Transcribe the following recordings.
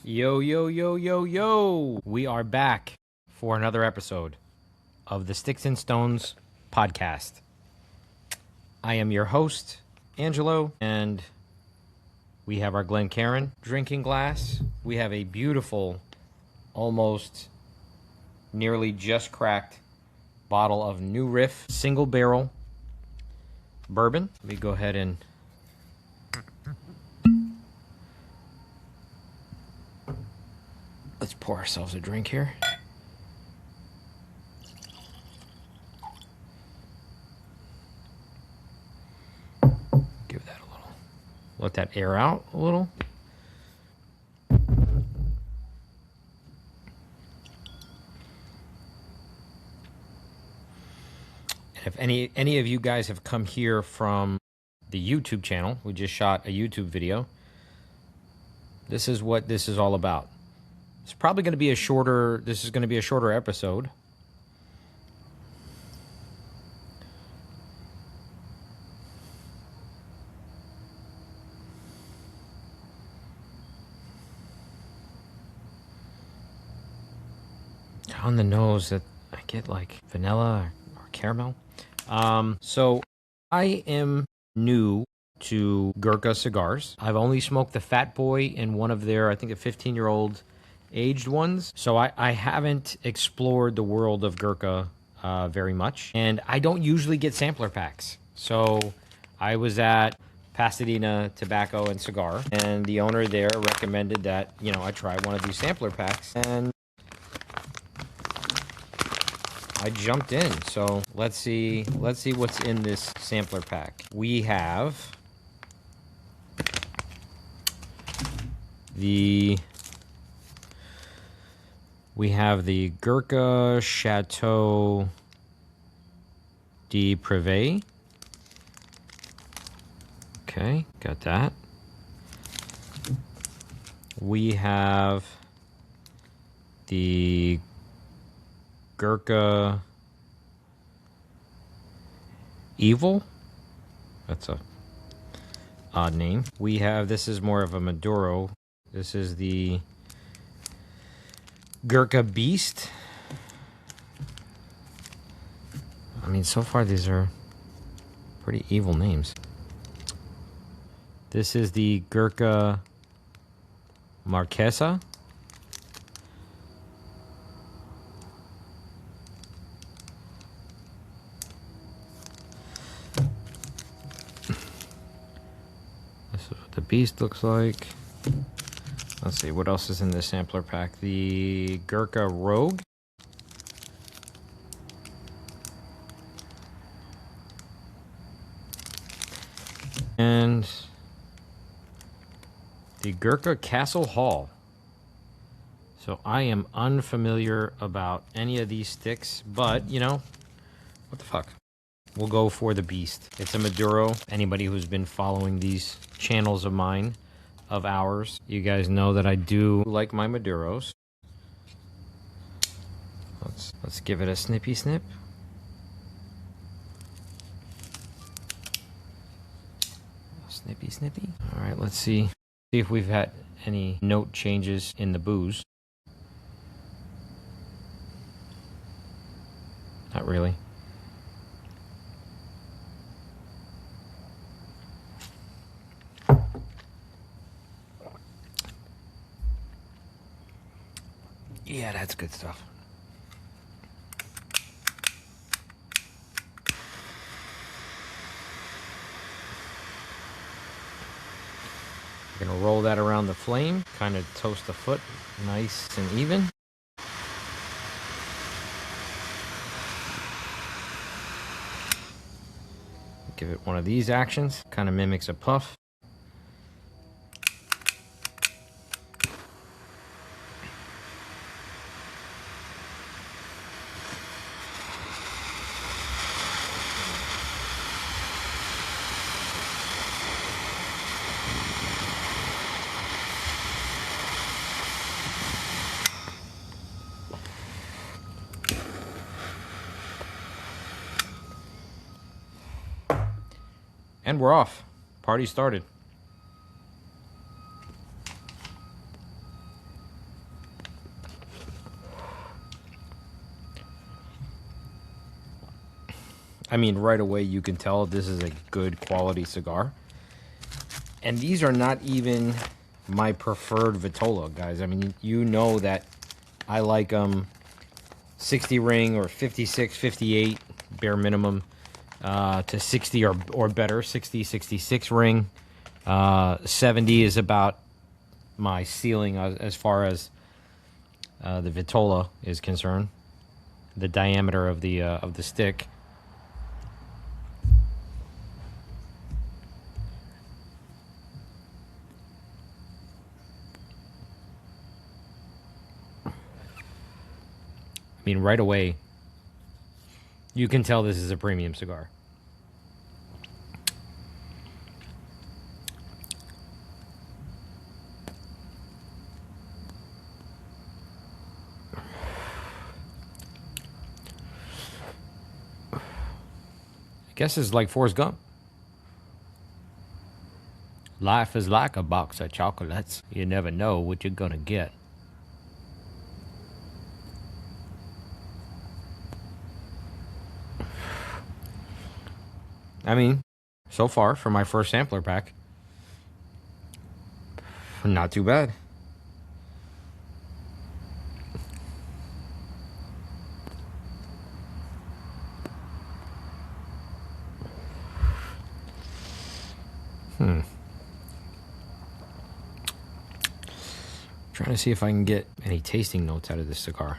Yo, yo, yo, yo, yo. We are back for another episode of the Sticks and Stones podcast. I am your host, Angelo, and we have our Glencairn drinking glass. We have a beautiful, almost nearly just cracked bottle of new Riff Single Barrel Bourbon. Let me go ahead and let's pour ourselves a drink here. Give that a little. Let that air out a little. And if any of you guys have come here from the YouTube channel, we just shot a YouTube video. This is what this is all about. It's probably going to be a shorter, this is going to be a shorter episode. On the nose that I get like vanilla or caramel. So I am new to Gurkha cigars. I've only smoked the Fat Boy and one of their, I think, a 15-year-old aged ones. So I haven't explored the world of Gurkha very much. And I don't usually get sampler packs. So I was at Pasadena Tobacco and Cigar, and the owner there recommended that, you know, I try one of these sampler packs. And I jumped in. So let's see what's in this sampler pack. We have the Gurkha Chateau de Privé. Okay, got that. We have the Gurkha Evil. That's a odd name. We have, this is more of a Maduro. This is the Gurkha Beast. I mean, so far these are pretty evil names. This is the Gurkha Marquesa. This is what the Beast looks like. Let's see, what else is in this sampler pack? The Gurkha Rogue. And the Gurkha Castle Hall. So I am unfamiliar about any of these sticks, but, you know, what the fuck? We'll go for the Beast. It's a Maduro. Anybody who's been following these channels of mine, of ours, you guys know that I do like my Maduros. Let's give it a snippy snip. Snippy snippy. All right, let's see if we've had any note changes in the booze. Not really. Yeah, that's good stuff. We're gonna roll that around the flame, kind of toast the foot nice and even. Give it one of these actions, kind of mimics a puff. And we're off. Party started. I mean, right away you can tell this is a good quality cigar. And these are not even my preferred Vitola, guys. I mean, you know that I like 60 ring or 56, 58 bare minimum to 60 or better, 60, 66 ring. 70 is about my ceiling as far as the Vitola is concerned. The diameter of the stick. I mean, right away, you can tell this is a premium cigar. I guess it's like Forrest Gump. Life is like a box of chocolates. You never know what you're gonna get. I mean, so far for my first sampler pack, not too bad. Trying to see if I can get any tasting notes out of this cigar.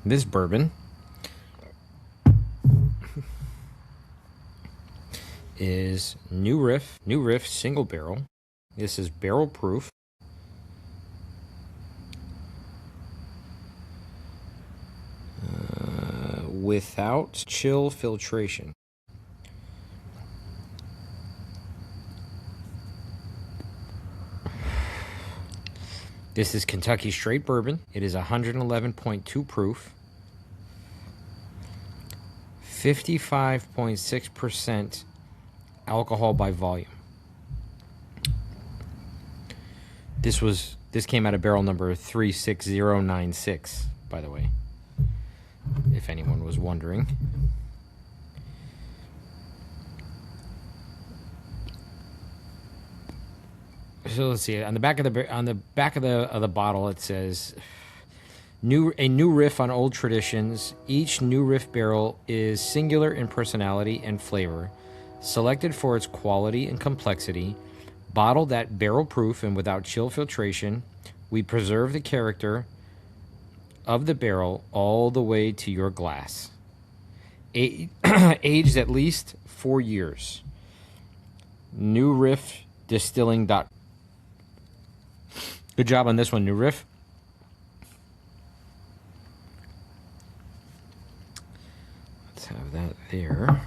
This bourbon is New Riff Single Barrel. This is barrel proof. Without chill filtration. This is Kentucky straight bourbon. It is 111.2 proof. 55.6% alcohol by volume. This came out of barrel number 36096, by the way, if anyone was wondering. So let's see. On the back of the bottle, it says a new riff on old traditions. Each new riff barrel is singular in personality and flavor, selected for its quality and complexity. Bottled at barrel proof and without chill filtration, we preserve the character of the barrel all the way to your glass. Aged at least 4 years. New Riff Distilling. Good job on this one, New Riff. Let's have that there.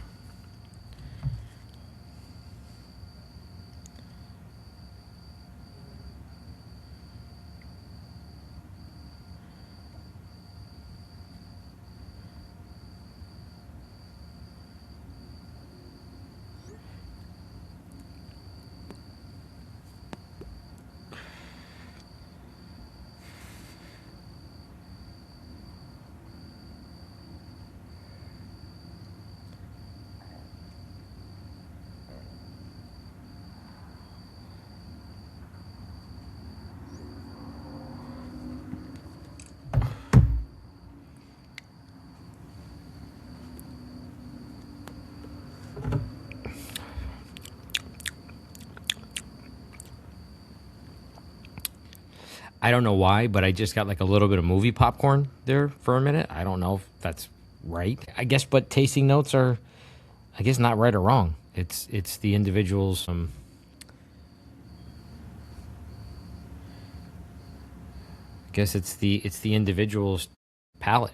I don't know why, but I just got like a little bit of movie popcorn there for a minute. I don't know if that's right. I guess, but tasting notes are, I guess, not right or wrong. It's the individual's I guess it's the individual's palate.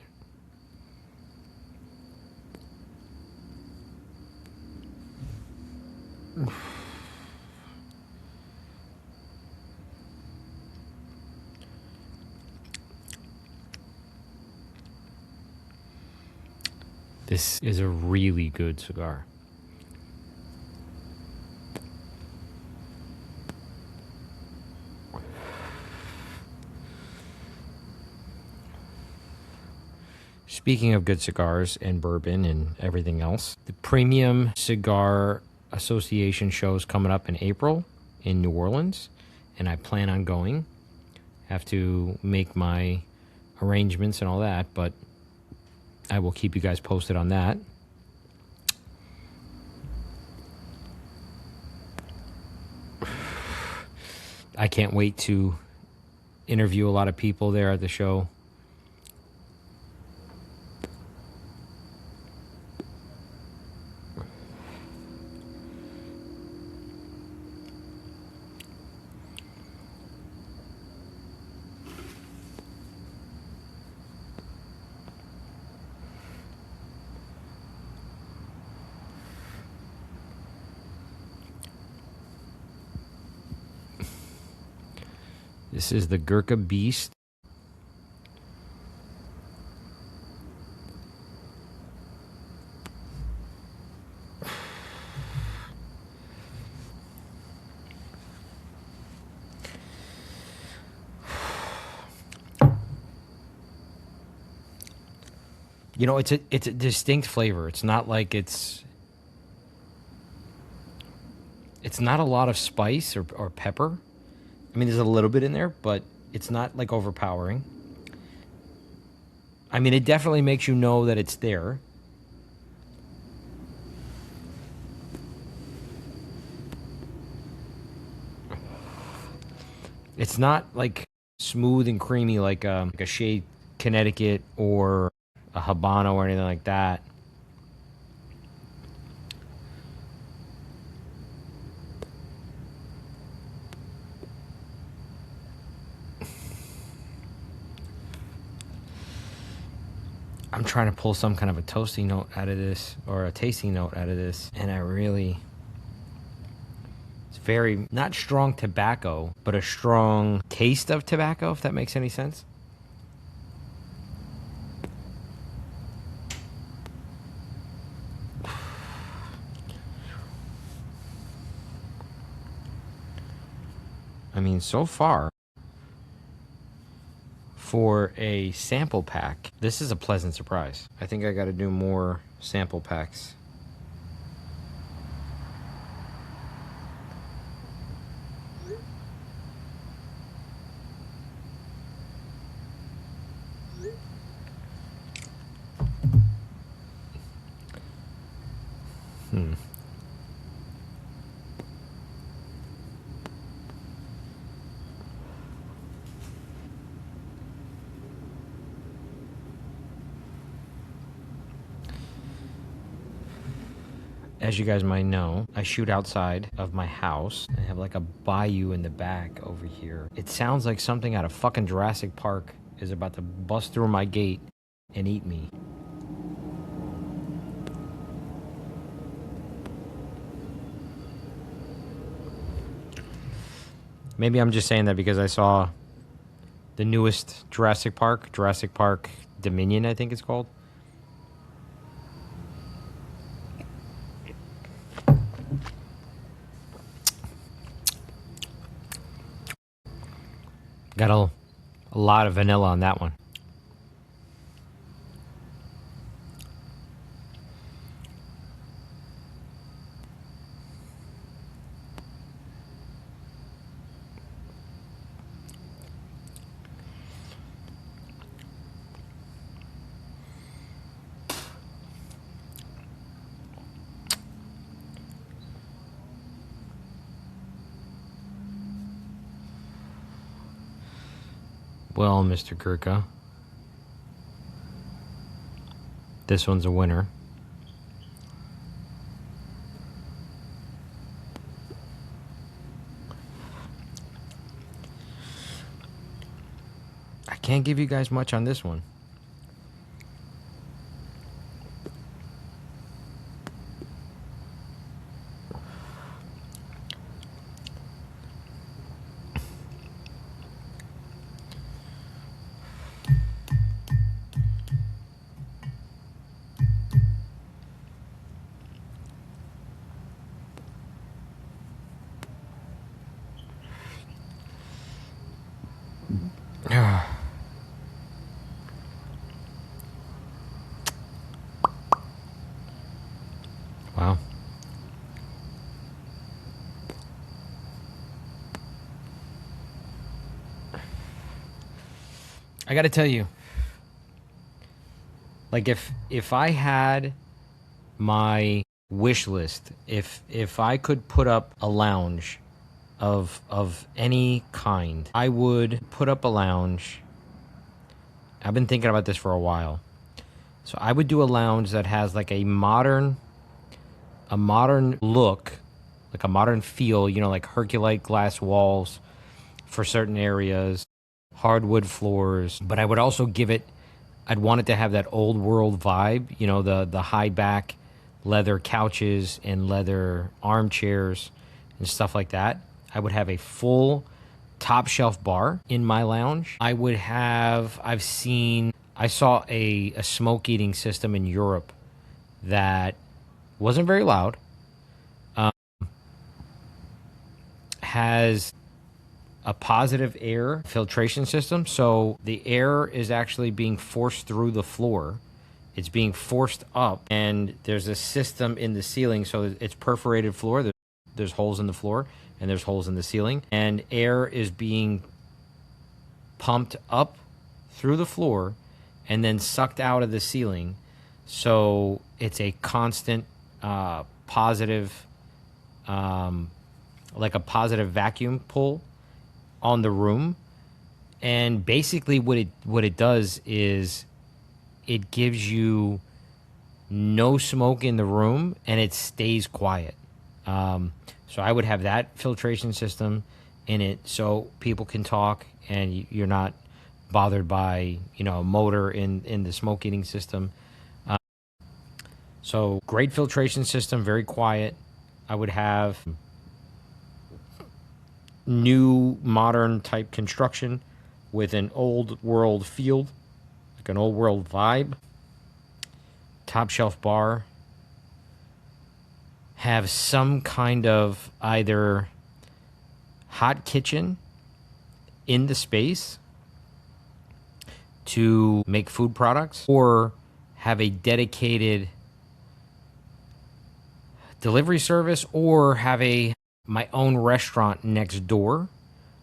This is a really good cigar. Speaking of good cigars and bourbon and everything else, the Premium Cigar Association show is coming up in April in New Orleans, and I plan on going. Have to make my arrangements and all that, but I will keep you guys posted on that. I can't wait to interview a lot of people there at the show. This is the Gurkha Beast. You know, it's a distinct flavor. It's not like it's not a lot of spice or pepper. I mean, there's a little bit in there, but it's not like overpowering. I mean, it definitely makes you know that it's there. It's not like smooth and creamy like a Shade Connecticut or a Habano or anything like that. I'm trying to pull some kind of a toasty note out of this, or a tasting note out of this, and it's very, not strong tobacco, but a strong taste of tobacco, if that makes any sense. I mean, so far, for a sample pack, this is a pleasant surprise. I think I got to do more sample packs. As you guys might know, I shoot outside of my house. I have like a bayou in the back over here. It sounds like something out of fucking Jurassic Park is about to bust through my gate and eat me. Maybe I'm just saying that because I saw the newest Jurassic Park Dominion, I think it's called. Got a lot of vanilla on that one. Well, Mr. Gurkha, this one's a winner. I can't give you guys much on this one. I got to tell you, like if I had my wish list, if I could put up a lounge of any kind, I would put up a lounge. I've been thinking about this for a while. So I would do a lounge that has like a modern look, like a modern feel, you know, like Herculite glass walls for certain areas, hardwood floors, but I would also I'd want it to have that old world vibe, you know, the high back leather couches and leather armchairs and stuff like that. I would have a full top shelf bar in my lounge. I saw a smoke eating system in Europe that wasn't very loud, has a positive air filtration system. So the air is actually being forced through the floor. It's being forced up, and there's a system in the ceiling. So it's perforated floor. There's holes in the floor, and there's holes in the ceiling. And air is being pumped up through the floor and then sucked out of the ceiling. So it's a constant positive, like a positive vacuum pull on the room. And basically what it does is it gives you no smoke in the room and it stays quiet. So I would have that filtration system in it so people can talk and you're not bothered by, you know, a motor in the smoke eating system. So great filtration system, very quiet. I would have new modern type construction with an old world feel, like an old world vibe. Top shelf bar. Have some kind of either hot kitchen in the space to make food products, or have a dedicated delivery service, or have my own restaurant next door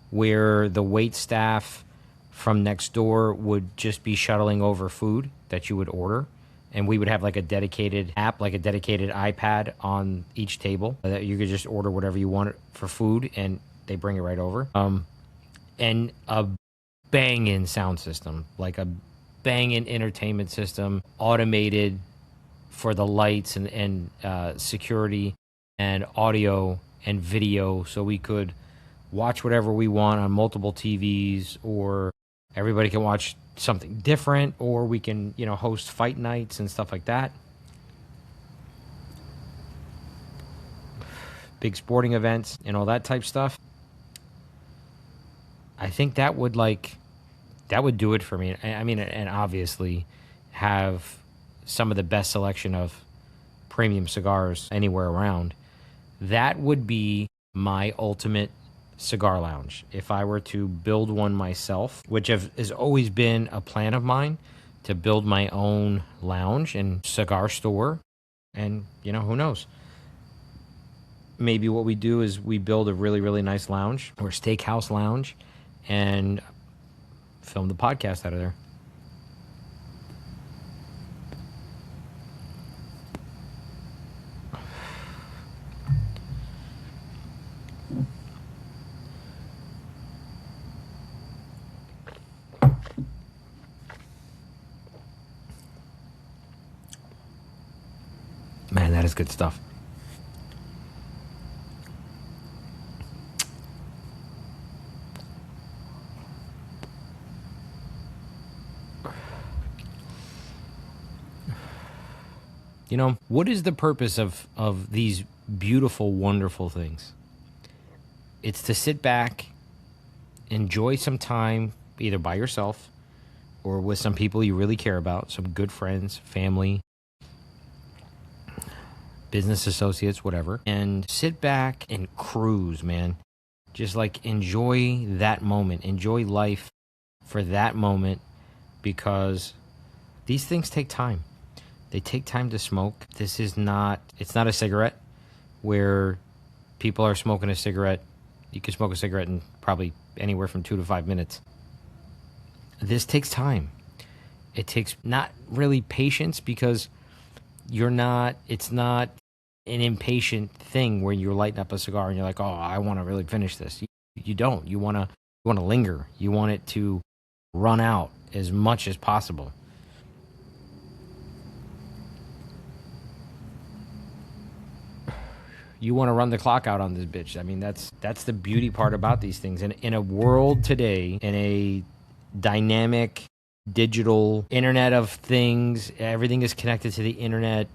where the wait staff from next door would just be shuttling over food that you would order. And we would have like a dedicated app, like a dedicated iPad on each table that you could just order whatever you want for food and they bring it right over. And a bang-in sound system, like a bang-in entertainment system, automated for the lights and security and audio and video, so we could watch whatever we want on multiple TVs, or everybody can watch something different, or we can, you know, host fight nights and stuff like that. Big sporting events and all that type stuff. I think that would do it for me. I mean, and obviously have some of the best selection of premium cigars anywhere around. That would be my ultimate cigar lounge if I were to build one myself, which has always been a plan of mine, to build my own lounge and cigar store. And, you know, who knows? Maybe what we do is we build a really, really nice lounge or steakhouse lounge and film the podcast out of there. Man, that is good stuff. You know, what is the purpose of these beautiful, wonderful things? It's to sit back, enjoy some time, either by yourself or with some people you really care about, some good friends, family, business associates, whatever, and sit back and cruise, man. Just like enjoy that moment, enjoy life for that moment, because these things take time. They take time to smoke. It's not a cigarette where people are smoking a cigarette. You can smoke a cigarette in probably anywhere from 2 to 5 minutes. This takes time. It takes not really patience because it's not an impatient thing where you're lighting up a cigar and you're like, oh, I want to really finish this. You don't. You want to linger. You want it to run out as much as possible. You want to run the clock out on this bitch. I mean, that's the beauty part about these things. And in a world today, in a dynamic digital internet of things, everything is connected to the internet.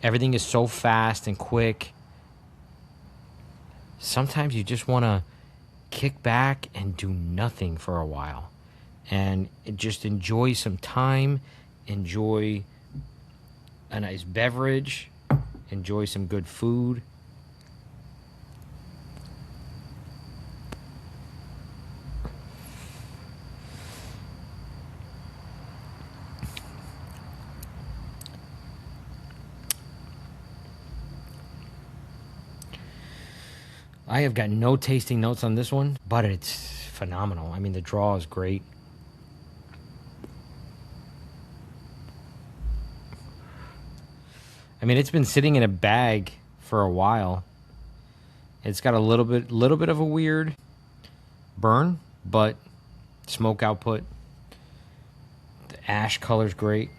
Everything is so fast and quick. Sometimes you just want to kick back and do nothing for a while and just enjoy some time, enjoy a nice beverage, enjoy some good food. I have got no tasting notes on this one, but it's phenomenal. I mean, the draw is great. I mean, it's been sitting in a bag for a while. It's got a little bit of a weird burn, but smoke output. The ash color's great.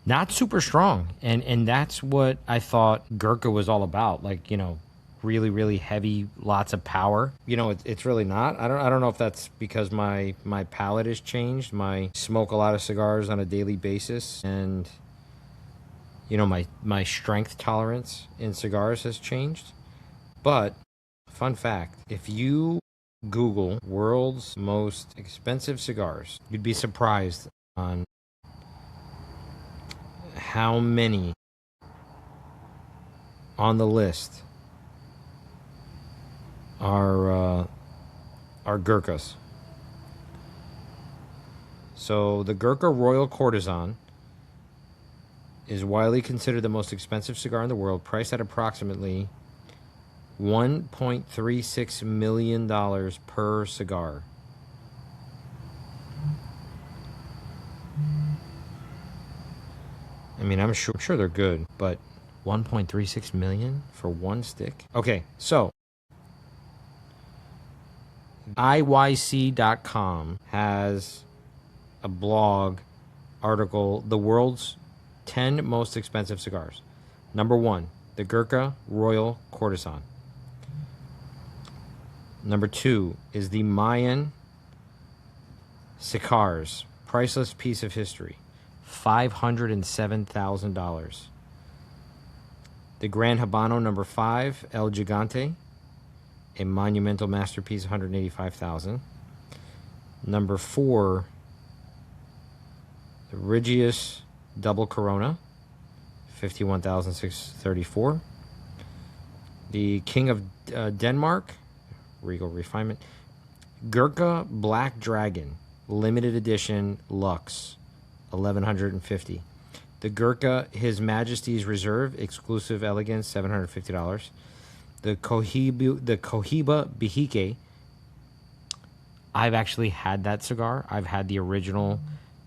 Not super strong, and that's what I thought Gurkha was all about. Like, really, really heavy, lots of power. It's really not. I don't know if that's because my palate has changed. I smoke a lot of cigars on a daily basis, and my strength tolerance in cigars has changed. But fun fact: if you Google world's most expensive cigars, you'd be surprised on how many on the list are Gurkhas. So the Gurkha Royal Courtesan is widely considered the most expensive cigar in the world, priced at approximately $1.36 million per cigar. I mean, I'm sure they're good, but 1.36 million for one stick? Okay, so IYC.com has a blog article, the world's 10 most expensive cigars. Number 1, the Gurkha Royal Courtesan. Number 2 is the Mayan Cigars, priceless piece of history. $507,000. The Gran Habano number 5, El Gigante, a monumental masterpiece, $185,000. Number 4, the Regius Double Corona, $51,634. The King of Denmark, Regal Refinement, Gurkha Black Dragon, limited edition Lux, $1,150. The Gurkha His Majesty's Reserve, exclusive elegance, $750. The Cohiba Bihike. I've actually had that cigar. I've had the original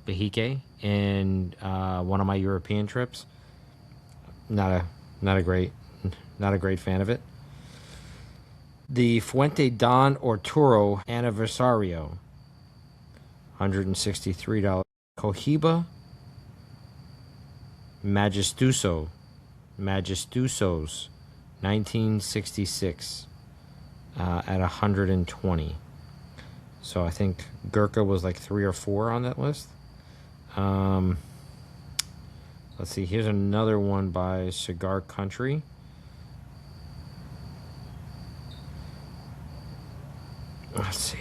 Bihike in one of my European trips. Not a great fan of it. The Fuente Don Arturo Aniversario, $163. Cohiba Majestuosos, 1966, at 120. So I think Gurkha was like 3 or 4 on that list. Let's see, here's another one by Cigar Country. Let's see.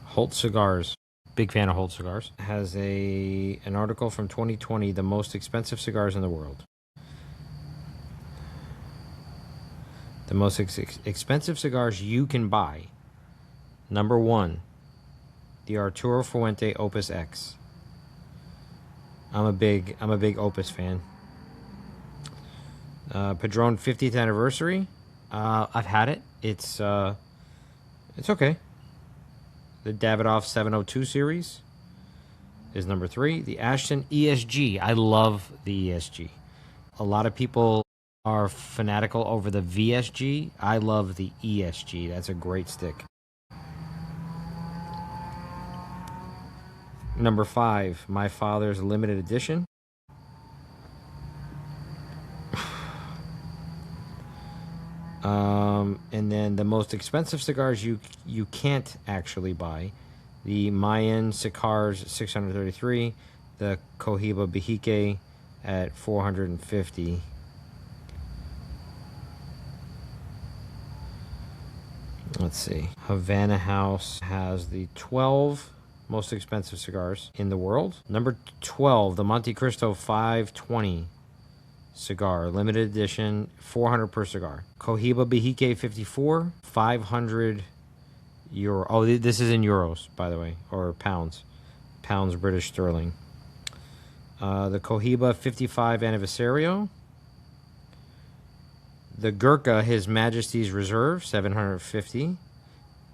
Holt Cigars. Big fan of Holt Cigars. Has an article from 2020, the most expensive cigars in the world. The most expensive cigars you can buy. Number 1, the Arturo Fuente Opus X. I'm a big Opus fan. Padron 50th anniversary. I've had it. It's okay. The Davidoff 702 series is number 3. The Ashton ESG. I love the ESG. A lot of people are fanatical over the VSG. I love the ESG. That's a great stick. Number 5, my father's limited edition. And then the most expensive cigars you can't actually buy. The Mayan Cigars 633, the Cohiba Bihique at 450. Let's see. Havana House has the 12 most expensive cigars in the world. Number 12, the Monte Cristo 520 cigar, limited edition, 400 per cigar. Cohiba Bihique 54, 500 euro. Oh, this is in euros, by the way, or pounds. Pounds British sterling. The Cohiba 55 Anniversario. The Gurkha His Majesty's Reserve, 750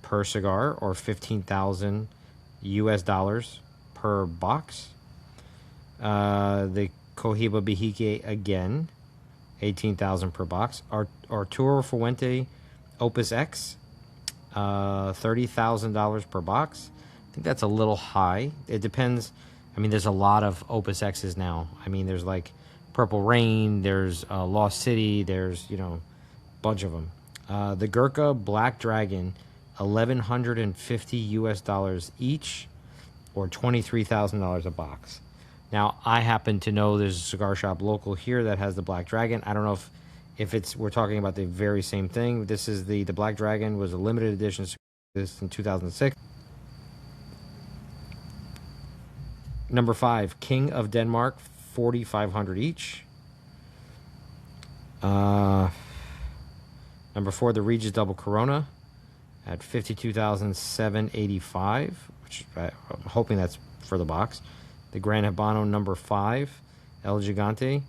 per cigar, or 15,000 US dollars per box. The Cohiba Bihique again, 18,000 per box. Arturo Fuente Opus X, $30,000 per box. I think that's a little high. It depends. I mean, there's a lot of Opus X's now. I mean, there's like Purple Rain, there's Lost City, there's, a bunch of them. The Gurkha Black Dragon, 1,150 US dollars each, or $23,000 a box. Now, I happen to know there's a cigar shop local here that has the Black Dragon. I don't know if we're talking about the very same thing. This is the Black Dragon was a limited edition. This in 2006. Number 5, King of Denmark, 4,500 each. Number 4, the Regis Double Corona at 52,785, which I'm hoping that's for the box. The Gran Habano number 5, El Gigante,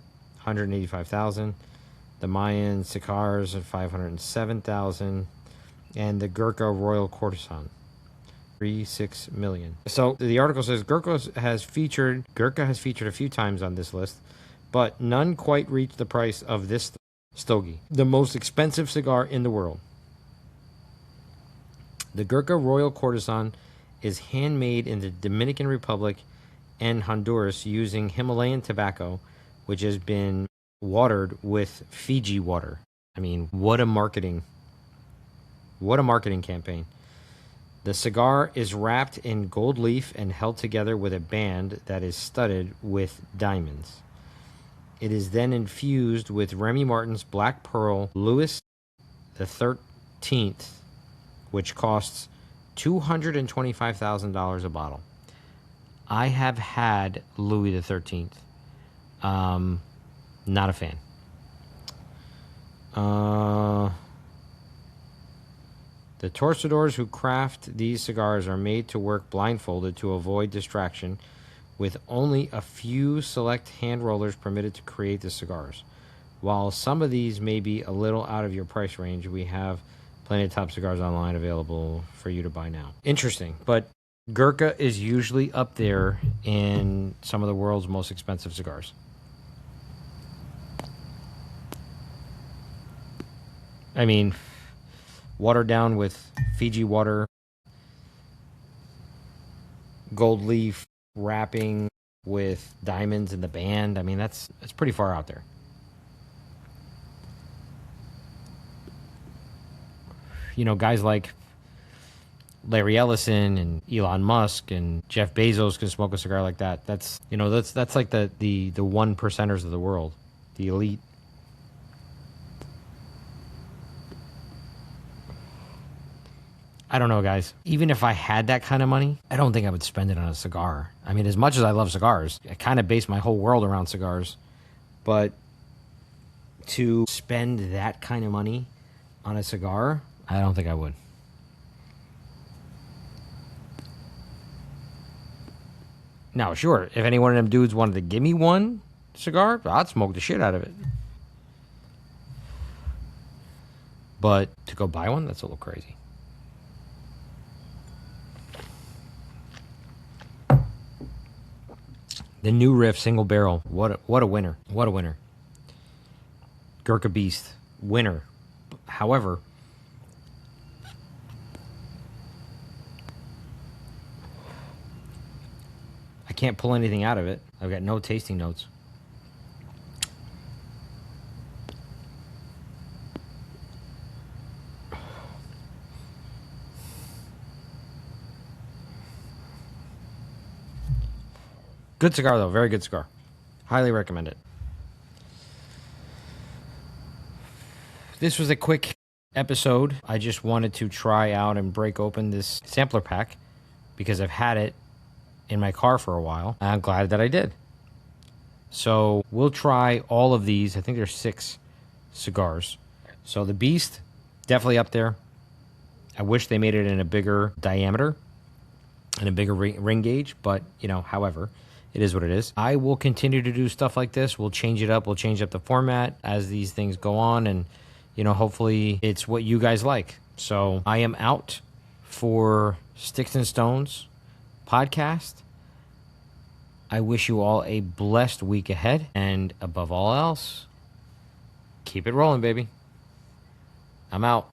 185,000. The Mayan Cigars at 507,000, and the Gurkha Royal Courtesan, 3.6 million. So the article says Gurkha has featured a few times on this list, but none quite reach the price of this stogie, the most expensive cigar in the world. The Gurkha Royal Courtesan is handmade in the Dominican Republic and Honduras using Himalayan tobacco, which has been watered with Fiji water. I mean, what a marketing campaign. The cigar is wrapped in gold leaf and held together with a band that is studded with diamonds. It is then infused with Remy Martin's Black Pearl Louis XIII, which costs $225,000 a bottle. I have had Louis XIII. Not a fan. The torcedores who craft these cigars are made to work blindfolded to avoid distraction, with only a few select hand rollers permitted to create the cigars. While some of these may be a little out of your price range, we have plenty of top cigars online available for you to buy now. Interesting, but Gurkha is usually up there in some of the world's most expensive cigars. I mean, watered down with Fiji water, gold leaf wrapping with diamonds in the band. I mean, that's pretty far out there. You know, guys like Larry Ellison and Elon Musk and Jeff Bezos can smoke a cigar like that. That's like the one percenters of the world, the elite. I don't know, guys. Even if I had that kind of money, I don't think I would spend it on a cigar. I mean, as much as I love cigars, I kind of base my whole world around cigars. But to spend that kind of money on a cigar, I don't think I would. Now, sure, if any one of them dudes wanted to give me one cigar, I'd smoke the shit out of it. But to go buy one, that's a little crazy. The new Riff Single Barrel. What a winner. What a winner. Gurkha Beast. Winner. However, I can't pull anything out of it. I've got no tasting notes. Good cigar, though. Very good cigar. Highly recommend it. This was a quick episode. I just wanted to try out and break open this sampler pack because I've had it in my car for a while. I'm glad that I did. So we'll try all of these. I think there's 6 cigars. So the Beast, definitely up there. I wish they made it in a bigger diameter and a bigger ring gauge, but, you know, however, it is what it is. I will continue to do stuff like this. We'll change it up. We'll change up the format as these things go on, and, you know, hopefully it's what you guys like. So I am out for Sticks and Stones podcast. I wish you all a blessed week ahead, and above all else, keep it rolling, baby. I'm out.